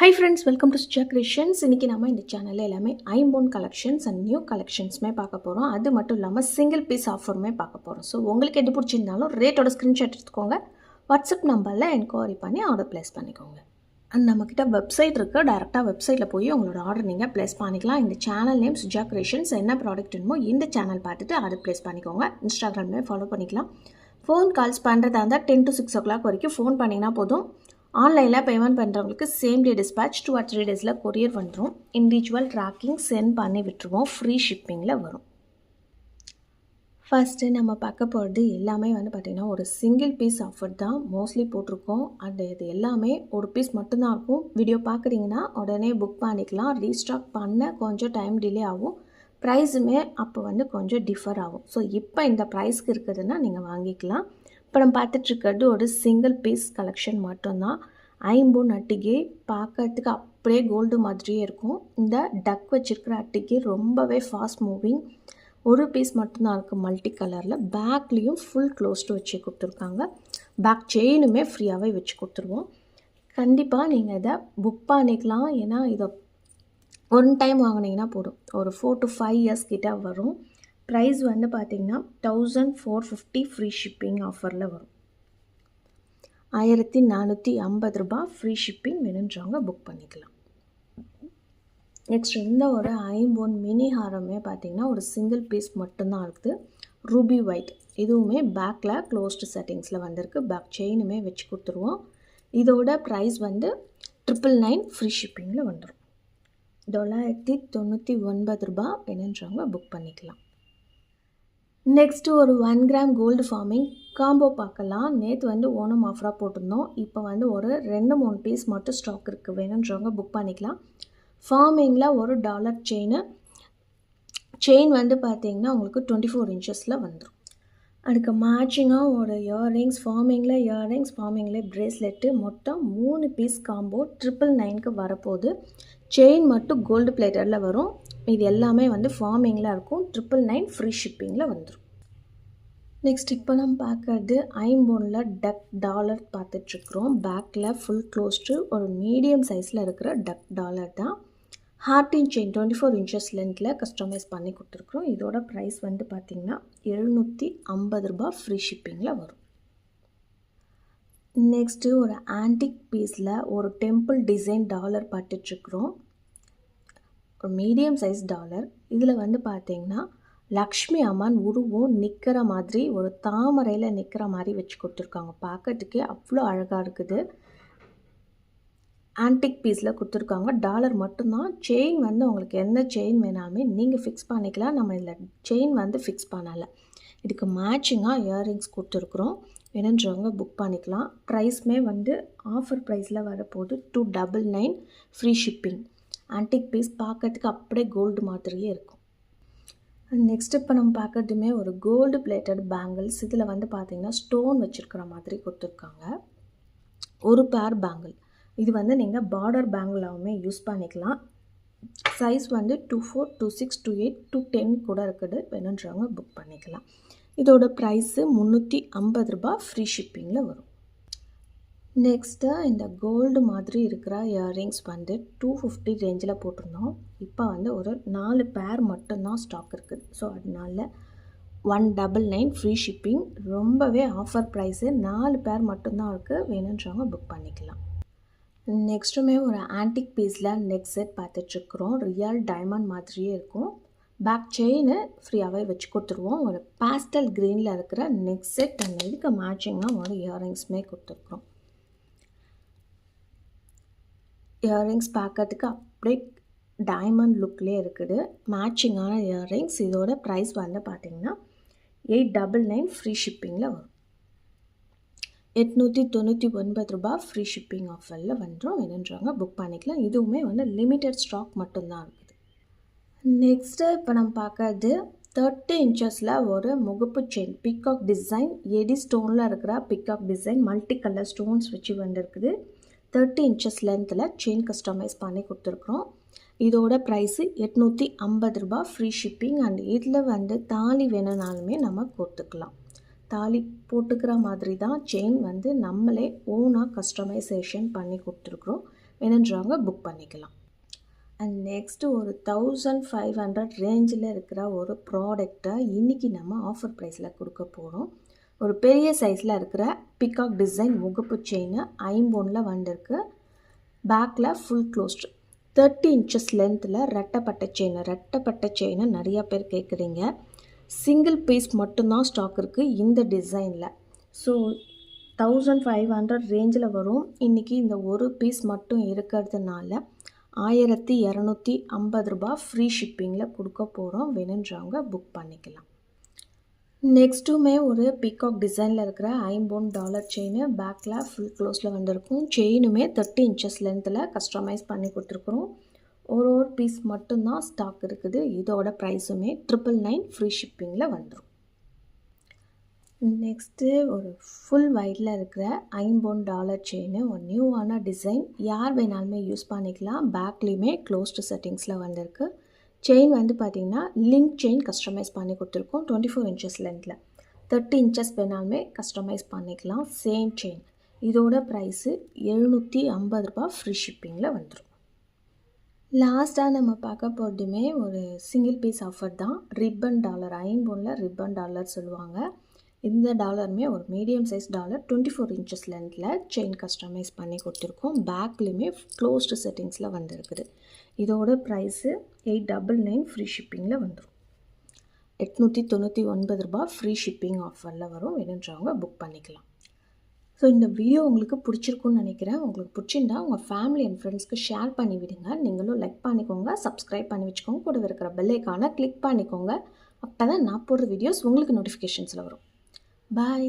Hi friends, welcome to Suja Creations. இன்னைக்கு நாம இந்த சேனல்ல எல்லாமே ஐம்போன் கலெக்ஷன்ஸ் அண்ட் நியூ கலெக்ஷன்ஸ்மே பார்க்க போறோம். அது மட்டும் இல்லாமல் சிங்கிள் பீஸ் ஆஃபருமே பார்க்க போறோம். ஸோ உங்களுக்கு எது பிடிச்சிருந்தாலும் ரேட்டோட ஸ்க்ரீன்ஷாட் எடுத்துக்கோங்க. வாட்ஸ்அப் நம்பரில் என்கொயரி பண்ணி ஆர்டர் ப்ளேஸ் பண்ணிக்கோங்க. அண்ட் நம்மக்கிட்ட வெப்சைட் இருக்குது. டேரெக்டாக வெப்சைட்டில் போய் உங்களோட ஆர்டர் நீங்கள் ப்ளேஸ் பண்ணிக்கலாம். இந்த சேனல் நேம் சுஜா கிரியேஷன்ஸ். என்ன ப்ராடக்ட் வேணுமோ இந்த சேனல் பார்த்துட்டு ஆர்டர் ப்ளேஸ் பண்ணிக்கோங்க. இன்ஸ்டாகிராம்லேயே ஃபாலோ பண்ணிக்கலாம். ஃபோன் கால்ஸ் பண்ணுறதா இருந்தால் 10 to 6 o'clock வரைக்கும் ஃபோன் பண்ணிங்கன்னா போதும். ஆன்லைனில் பேமெண்ட் பண்ணுறவங்களுக்கு same day dispatch 2 or 3 days courier வந்துடும். இண்டிவிஜுவல் ட்ராக்கிங் சென்ட் பண்ணி விட்டுருவோம். ஃப்ரீ ஷிப்பிங்கில் வரும். ஃபஸ்ட்டு நம்ம பார்க்க போகிறது எல்லாமே பார்த்திங்கன்னா ஒரு சிங்கிள் பீஸ் ஆஃபர் தான் மோஸ்ட்லி போட்டிருக்கோம். அண்ட் இது எல்லாமே ஒரு பீஸ் மட்டும்தான் இருக்கும். வீடியோ பார்க்குறீங்கன்னா உடனே புக் பண்ணிக்கலாம். ரீஸ்டாக் பண்ண கொஞ்சம் டைம் டிலே ஆகும். ப்ரைஸுமே அப்போ கொஞ்சம் டிஃபர் ஆகும். ஸோ இப்போ இந்த ப்ரைஸ்க்கு இருக்குதுன்னா நீங்கள் வாங்கிக்கலாம். இப்போ நம்ம பார்த்துட்ருக்கிறது ஒரு சிங்கிள் பீஸ் கலெக்ஷன் மட்டும்தான். ஐம்பொன் அட்டிகை பார்க்கறதுக்கு அப்படியே கோல்டு மாதிரியே இருக்கும். இந்த டக் வச்சுருக்கிற அட்டிகை ரொம்பவே ஃபாஸ்ட் மூவிங். ஒரு பீஸ் மட்டும்தான் இருக்குது மல்டி கலரில். பேக்லேயும் ஃபுல் க்ளோஸ்டு வச்சு கொடுத்துருக்காங்க. பேக் செயினுமே ஃப்ரீயாகவே வச்சு கொடுத்துருவோம். கண்டிப்பாக நீங்கள் இதை புக் பண்ணிக்கலாம். ஏன்னா இதை ஒன் டைம் வாங்கினீங்கன்னா போதும். ஒரு 4 to 5 years கிட்ட வரும். ப்ரைஸ் பார்த்திங்கன்னா 1450 ஃப்ரீ ஷிப்பிங் ஆஃபரில் வரும். 1450 ரூபாய் ஃப்ரீ ஷிப்பிங் வேணுன்றவங்க புக் பண்ணிக்கலாம். நெக்ஸ்ட் இந்த ஒரு ஐம்பொன் மினி ஹாரமே பார்த்திங்கன்னா ஒரு சிங்கிள் பீஸ் மட்டும்தான் இருக்குது. Ruby white. இதுவுமே பேக்கில் க்ளோஸ்டு செட்டிங்ஸில் வந்திருக்கு. பேக் செயினுமே வச்சு கொடுத்துருவோம். இதோட ப்ரைஸ் 999 ஃப்ரீ ஷிப்பிங்கில் வந்துடும். 999 ரூபாய் வேணுன்றவங்க புக் பண்ணிக்கலாம். நெக்ஸ்ட்டு ஒரு 1 gram கோல்டு ஃபார்மிங் காம்போ பார்க்கலாம். நேற்று ஓணம் ஆஃபராக போட்டிருந்தோம். இப்போ ஒரு 2-3 பீஸ் மட்டும் ஸ்டாக் இருக்குது. வேணுன்றவங்க புக் பண்ணிக்கலாம். ஃபார்மிங்கில் ஒரு டாலர் செயின் பார்த்திங்கன்னா உங்களுக்கு 24 inches வந்துடும். அதுக்கு மேட்சிங்காக ஒரு இயர்ரிங்ஸ், ஃபார்மிங்கில் ப்ரேஸ்லெட்டு, மொத்தம் 3 பீஸ் காம்போ 999க்கு வரப்போகுது. செயின் மட்டும் கோல்டு பிளேட்டரில் வரும். இது எல்லாமே ஃபார்மிங்கில் இருக்கும். 999 ஃப்ரீ ஷிப்பிங்கில் வந்துடும். நெக்ஸ்ட் இப்போ நம்ம பார்க்குறது ஐம்பொனில் டக் டாலர் பார்த்துட்ருக்குறோம். பேக்கில் ஃபுல் க்ளோஸ்டு ஒரு மீடியம் சைஸில் இருக்கிற டக் டாலர் தான். ஹார்டின் செயின் 24 inches லென்த்தில் கஸ்டமைஸ் பண்ணி கொடுத்துருக்குறோம். இதோட ப்ரைஸ் பார்த்திங்கன்னா 750 ரூபாய் ஃப்ரீ ஷிப்பிங்கில் வரும். நெக்ஸ்ட்டு ஒரு ஆன்டிக் பீஸில் ஒரு டெம்பிள் டிசைன் டாலர் பார்த்துட்ருக்குறோம். ஒரு மீடியம் சைஸ் டாலர். இதில் பார்த்திங்கன்னா லக்ஷ்மி அம்மன் உருவம் நிற்கிற மாதிரி, ஒரு தாமரையில் நிற்கிற மாதிரி வச்சு கொடுத்துருக்காங்க. பார்க்கறதுக்கே அவ்வளோ அழகாக இருக்குது. ஆன்டிக் பீஸில் கொடுத்துருக்காங்க. டாலர் மட்டும்தான். செயின் உங்களுக்கு எந்த செயின் வேணாலுமே நீங்கள் ஃபிக்ஸ் பண்ணிக்கலாம். நம்ம இதில் செயின் ஃபிக்ஸ் பண்ணலை. இதுக்கு மேட்சிங்காக இயர்ரிங்ஸ் கொடுத்துருக்குறோம். வேணுன்றவங்க புக் பண்ணிக்கலாம். ப்ரைஸ்மே ஆஃபர் ப்ரைஸில் வரப்போது 299 ஃப்ரீ ஷிப்பிங். ஆன்டிக் பீஸ் பார்க்கறதுக்கு அப்படியே கோல்டு மாதிரியே இருக்கும். நெக்ஸ்ட் இப்போ நம்ம பார்க்குறதுமே ஒரு கோல்டு பிளேட்டட் பேங்கிள்ஸ். இதில் பார்த்திங்கன்னா ஸ்டோன் வச்சுருக்கிற மாதிரி கொடுத்துருக்காங்க. ஒரு பேர் பேங்கிள். இது நீங்கள் பார்டர் பேங்கிளாகவுமே யூஸ் பண்ணிக்கலாம். சைஸ் 24, 26, 28, 210 கூட இருக்குது. வேணுன்றவங்க புக் பண்ணிக்கலாம். இதோட ப்ரைஸு 350 ரூபாய் ஃப்ரீ ஷிப்பிங்கில் வரும். நெக்ஸ்ட்டு இந்த கோல்டு மாதிரி இருக்கிற இயர்ரிங்ஸ் 250 ரேஞ்சில் போட்டிருந்தோம். இப்போ ஒரு 4 பேர் மட்டும்தான் ஸ்டாக் இருக்குது. ஸோ அதனால 199 ஃப்ரீ ஷிப்பிங். ரொம்பவே ஆஃபர் ப்ரைஸு. 4 பேர் மட்டும்தான் இருக்குது. வேணுன்றவங்க புக் பண்ணிக்கலாம். நெக்ஸ்ட்டுமே ஒரு ஆன்டிக் பீஸில் நெக் செட் பார்த்துட்ருக்குறோம். ரியல் டைமண்ட் மாதிரியே இருக்கும். பேக் செயின் ஃப்ரீயாகவே வச்சு கொடுத்துருவோம். ஒரு பாஸ்டல் க்ரீனில் இருக்கிற நெக் செட் அண்ட் இதுக்கு மேட்சிங்காக ஒரு இயர்ரிங்ஸுமே கொடுத்துருக்குறோம். இயர்ரிங்ஸ் பார்க்கறதுக்கு அப்படியே டைமண்ட் லுக்லேயே இருக்குது. மேட்சிங்கான இயர்ரிங்ஸ். இதோட ப்ரைஸ் பார்த்திங்கன்னா 899 ஃப்ரீ ஷிப்பிங்கில் வரும். 899 ரூபாய் ஃப்ரீ ஷிப்பிங் ஆஃபரில் வந்துடும். வேணுன்றவங்க புக் பண்ணிக்கலாம். இதுவுமே லிமிட்டட் ஸ்டாக் மட்டும்தான் இருக்குது. நெக்ஸ்ட்டு இப்போ நம்ம பார்க்கறது 30 inches ஒரு முகப்பு செயின் பிகாக் டிசைன். எடி ஸ்டோனில் இருக்கிற peacock design multi colour stones வச்சு இருக்குது. 30 inches லென்த்தில் செயின் கஸ்டமைஸ் பண்ணி கொடுத்துருக்குறோம். இதோட ப்ரைஸு 850 ரூபாய் ஃப்ரீ ஷிப்பிங். அண்ட் இதில் தாலி வேணுனாலுமே நம்ம கொடுத்துக்கலாம். தாலி போட்டுக்கிற மாதிரி தான் செயின் நம்மளே ஓனாக கஸ்டமைசேஷன் பண்ணி கொடுத்துருக்குறோம். வேணுன்றவங்க புக் பண்ணிக்கலாம். அண்ட் நெக்ஸ்ட்டு ஒரு 1500 ரேஞ்சில் இருக்கிற ஒரு ப்ராடக்டை இன்றைக்கி நம்ம ஆஃபர் ப்ரைஸில் கொடுக்க போகிறோம். ஒரு பெரிய சைஸில் இருக்கிற பிகாக் டிசைன் முகப்பு செயின் ஐம்பொனில் வந்திருக்கு. பேக்கில் ஃபுல் க்ளோஸ்டு 30 inches லென்த்தில் ரெட்டப்பட்ட செயினை நிறையா பேர் கேட்குறீங்க. சிங்கிள் பீஸ் மட்டும்தான் ஸ்டாக் இருக்குது இந்த டிசைனில். ஸோ 1500 ரேஞ்சில் வரும். இன்றைக்கி இந்த ஒரு பீஸ் மட்டும் இருக்கிறதுனால 1250 ரூபா ஃப்ரீ ஷிப்பிங்கில் கொடுக்க போகிறோம். வேணுன்றவங்க புக் பண்ணிக்கலாம். நெக்ஸ்ட்டுமே ஒரு பீகாக் டிசைனில் இருக்கிற ஐம்பொன் டாலர் செயின் பேக்கில் ஃபுல் க்ளோஸில் வந்திருக்கும். செயினுமே 30 inches லென்த்தில் கஸ்டமைஸ் பண்ணி கொடுத்துருக்குறோம். ஒரு பீஸ் மட்டும்தான் ஸ்டாக் இருக்குது. இதோட ப்ரைஸுமே 999 ஃப்ரீ ஷிப்பிங்கில் வந்துடும். நெக்ஸ்ட்டு ஒரு ஃபுல் ஒயிட்டில் இருக்கிற ஐம்பொன் டாலர் செயின் ஒரு நியூவான டிசைன். யார் வேணாலுமே யூஸ் பண்ணிக்கலாம். பேக்லேயுமே க்ளோஸ்டு செட்டிங்ஸில் வந்திருக்கு. செயின் வந்து பார்த்திங்கன்னா லிங்க் செயின் கஸ்டமைஸ் பண்ணி கொடுத்துருக்கோம். 24 inches லென்த்தில் 30 inches வேணாலுமே கஸ்டமைஸ் பண்ணிக்கலாம். Same chain. இதோட ப்ரைஸு 750 ரூபா ஃப்ரீ ஷிப்பிங்கில் வந்துடும். லாஸ்ட்டாக நம்ம பார்க்க போகிறதுமே ஒரு சிங்கிள் பீஸ் ஆஃபர் தான். ரிப்பன் டாலர் ஐம்பொனில் ரிப்பன் டாலர் சொல்லுவாங்க. இந்த டாலருமே ஒரு மீடியம் சைஸ் டாலர் 24 inches லென்த்தில் செயின் கஸ்டமைஸ் பண்ணி கொடுத்துருக்கோம். பேக்லேயுமே க்ளோஸ்டு செட்டிங்ஸில் வந்திருக்குது. இதோட ப்ரைஸு 899 ஃப்ரீ ஷிப்பிங்கில் வந்துடும். 899 ரூபா ஃப்ரீ ஷிப்பிங் ஆஃபரில் வரும். வேணுன்றவங்க புக் பண்ணிக்கலாம். ஸோ இந்த வீடியோ உங்களுக்கு பிடிச்சிருக்குன்னு நினைக்கிறேன். உங்களுக்கு பிடிச்சிருந்தா உங்கள் ஃபேமிலி அண்ட் ஃப்ரெண்ட்ஸ்க்கு ஷேர் பண்ணி விடுங்க. நீங்களும் லைக் பண்ணிக்கோங்க, சப்ஸ்கிரைப் பண்ணி வச்சுக்கோங்க. கூட இருக்கிற பெல் ஐக்கானை கிளிக் பண்ணிக்கோங்க. அப்போ தான் நான் போடுற வீடியோஸ் உங்களுக்கு நோட்டிஃபிகேஷன்ஸில் வரும். பாய்.